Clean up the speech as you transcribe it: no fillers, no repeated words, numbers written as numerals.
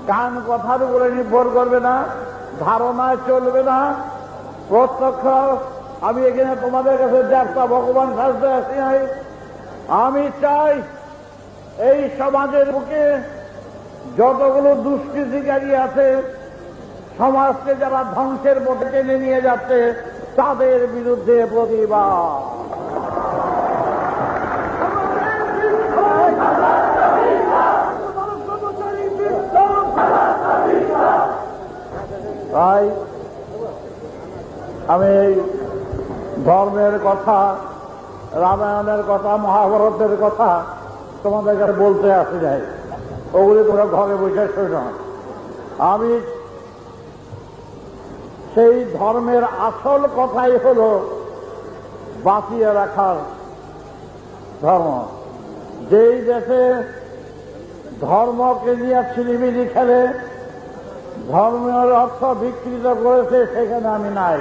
কান কথার উপরে নির্ভর করবে না, ধারণায় চলবে না, প্রত্যক্ষ। আমি এখানে তোমাদের কাছে একটা ভগবান সাজতে আসি নাই। আমি চাই এই সমাজের বুকে যতগুলো দুষ্কৃতিকারী আছে, সমাজকে যারা ধ্বংসের পথে টেনে নিয়ে যাচ্ছে, তাদের বিরুদ্ধে প্রতিবাদ। তাই আমি এই ধর্মের কথা, রামায়ণের কথা, মহাভারতের কথা তোমাদের কাছে বলতে আসি নাই। ওগুলি তোমরা ঘরে বসে শোনো। আমি সেই ধর্মের আসল কথাই হল বাঁচিয়ে রাখার ধর্ম। যেই দেশে ধর্মকে নিয়ে ছিনিমিনি খেলে, ধর্মের অর্থ বিকৃত করেছে, সেখানে আমি নাই।